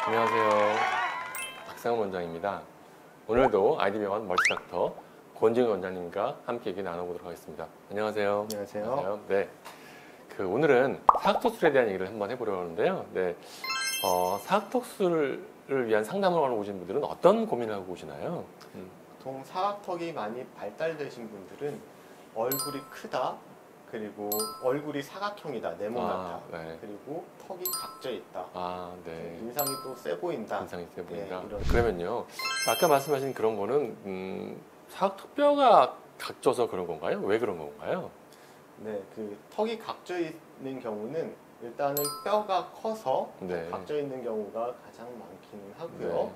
안녕하세요. 박상훈 원장입니다. 오늘도 아이디병원 멀티닥터 권지은 원장님과 함께 얘기 나눠보도록 하겠습니다. 안녕하세요. 안녕하세요. 네. 오늘은 사각턱술에 대한 얘기를 한번 해보려고 하는데요. 네. 사각턱술을 위한 상담을 하러 오신 분들은 어떤 고민을 하고 오시나요? 보통 사각턱이 많이 발달되신 분들은 얼굴이 크다, 그리고 얼굴이 사각형이다, 네모나다, 네. 그리고 턱이 각져 있다, 네. 인상이 또 세 보인다. 인상이 세 보인다. 이런. 그러면요. 아까 말씀하신 그런 거는 사각턱뼈가 각져서 그런 건가요? 왜 그런 건가요? 네, 턱이 각져 있는 경우는 일단은 뼈가 커서 네. 각져 있는 경우가 가장 많기는 하고요.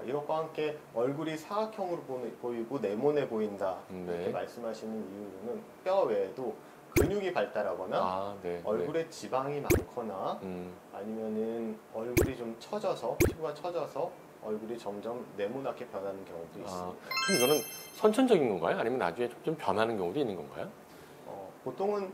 네. 이것과 함께 얼굴이 사각형으로 보이고 네모네 보인다 이렇게 네. 말씀하시는 이유는 뼈 외에도 근육이 발달하거나 네. 얼굴에 지방이 많거나 아니면은 얼굴이 좀 처져서 피부가 처져서 얼굴이 점점 네모나게 변하는 경우도 있습니다. 그럼 이거는 선천적인 건가요? 아니면 나중에 좀 변하는 경우도 있는 건가요? 보통은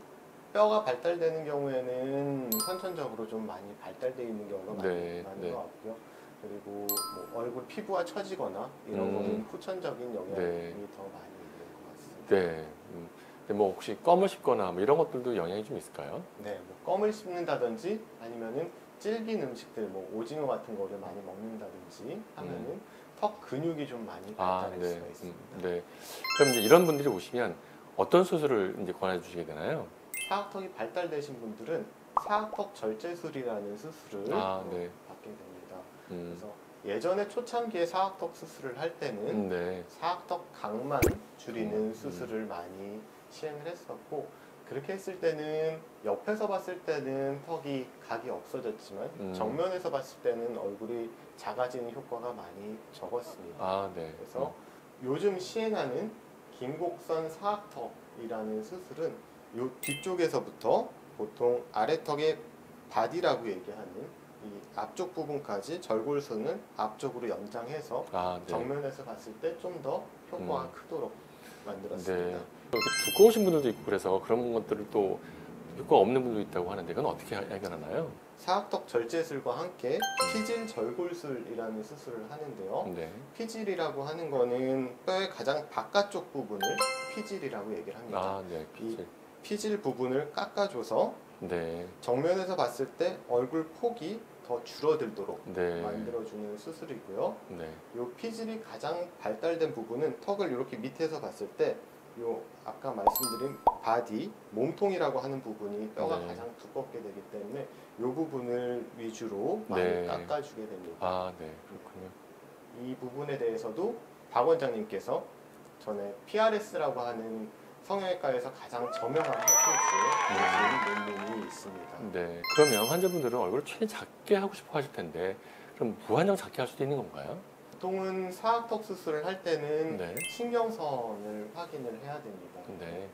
뼈가 발달되는 경우에는 선천적으로 좀 많이 발달되어 있는 경우가 네, 많은 네. 것 같고요. 그리고 뭐 얼굴 피부가 처지거나 이런 거는 후천적인 영향이 네. 더 많이 있는 것 같습니다. 네. 근데 뭐 혹시 껌을 씹거나 뭐 이런 것들도 영향이 좀 있을까요? 네, 뭐 껌을 씹는다든지 아니면은 질긴 음식들, 뭐 오징어 같은 거를 많이 먹는다든지 하면은 턱 근육이 좀 많이 발달할 네. 수가 있습니다. 네. 그럼 이제 이런 분들이 오시면 어떤 수술을 이제 권해 주시게 되나요? 사각턱이 발달되신 분들은 사각턱 절제술이라는 수술을 네. 받게 됩니다. 음. 그래서 예전에 초창기에 사각턱 수술을 할 때는 네. 사각턱 각만 줄이는 수술을 많이 시행을 했었고, 그렇게 했을 때는 옆에서 봤을 때는 턱이 각이 없어졌지만 정면에서 봤을 때는 얼굴이 작아지는 효과가 많이 적었습니다. 네. 그래서 요즘 시행하는 긴곡선 사각턱이라는 수술은 요 뒤쪽에서부터 보통 아래턱의 바디라고 얘기하는 이 앞쪽 부분까지 절골선을 앞쪽으로 연장해서 네. 정면에서 봤을 때 좀 더 효과가 크도록 만들었습니다. 네. 이렇게 두꺼우신 분들도 있고 그래서 그런 것들을 또 효과가 없는 분도 있다고 하는데 그건 어떻게 해결하나요? 사각턱 절제술과 함께 피질 절골술이라는 수술을 하는데요. 네. 피질이라고 하는 거는 뼈의 가장 바깥쪽 부분을 피질이라고 얘기를 합니다. 네. 이 피질 부분을 깎아줘서 네. 정면에서 봤을 때 얼굴 폭이 더 줄어들도록 네. 만들어주는 수술이고요. 네. 이 피질이 가장 발달된 부분은 턱을 이렇게 밑에서 봤을 때 요 아까 말씀드린 바디, 몸통이라고 하는 부분이 뼈가 네. 가장 두껍게 되기 때문에 이 부분을 위주로 많이 네. 깎아주게 됩니다. 네. 그렇군요. 이 부분에 대해서도 박 원장님께서 전에 PRS라고 하는 성형외과에서 가장 저명한 핫케이스에 논문이 있습니다. 네. 그러면 환자분들은 얼굴을 최대한 작게 하고 싶어 하실 텐데 그럼 무한정 작게 할 수도 있는 건가요? 보통은 사각턱 수술을 할 때는 네. 신경선을 확인을 해야 됩니다. 네.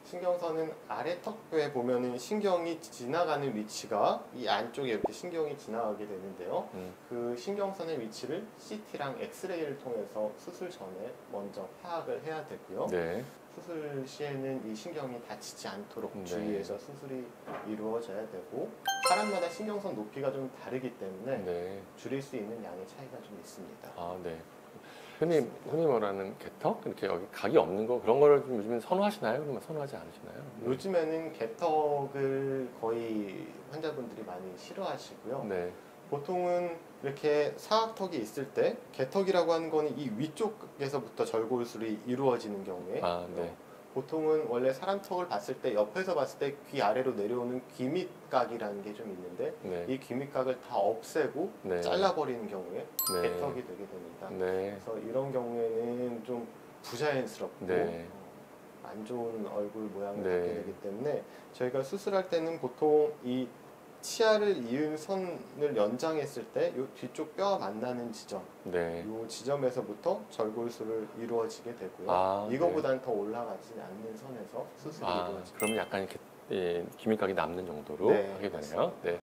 신경선은 아래 턱뼈에 보면은 신경이 지나가는 위치가 이 안쪽에 이렇게 신경이 지나가게 되는데요. 그 신경선의 위치를 CT랑 엑스레이를 통해서 수술 전에 먼저 파악을 해야 되고요. 네. 수술 시에는 이 신경이 다치지 않도록 네. 주의해서 수술이 이루어져야 되고, 사람마다 신경선 높이가 좀 다르기 때문에 네. 줄일 수 있는 양의 차이가 좀 있습니다. 네. 흔히 말하는 개턱? 이렇게 여기 각이 없는 거 그런 거를 좀 요즘엔 선호하시나요? 그러면 선호하지 않으시나요? 요즘에는 개턱을 거의 환자분들이 많이 싫어하시고요. 네. 보통은 이렇게 사각턱이 있을 때 개턱이라고 하는 거는 이 위쪽에서부터 절골술이 이루어지는 경우에 네. 보통은 원래 사람 턱을 봤을 때 옆에서 봤을 때 귀 아래로 내려오는 귀밑각이라는 게 좀 있는데 네. 이 귀밑각을 다 없애고 네. 잘라버리는 경우에 네. 개턱이 되게 됩니다. 네. 그래서 이런 경우에는 좀 부자연스럽고 네. 안 좋은 얼굴 모양을 네. 갖게 되기 때문에 저희가 수술할 때는 보통 이 치아를 이은 선을 연장했을 때 이 뒤쪽 뼈와 만나는 지점, 네. 이 지점에서부터 절골술을 이루어지게 되고요. 네. 이거보다는 더 올라가지 않는 선에서 수술이 이루어집니다. 그럼 약간 이렇게 기밀각이 남는 정도로 네, 하게 되네요. 맞습니다. 네.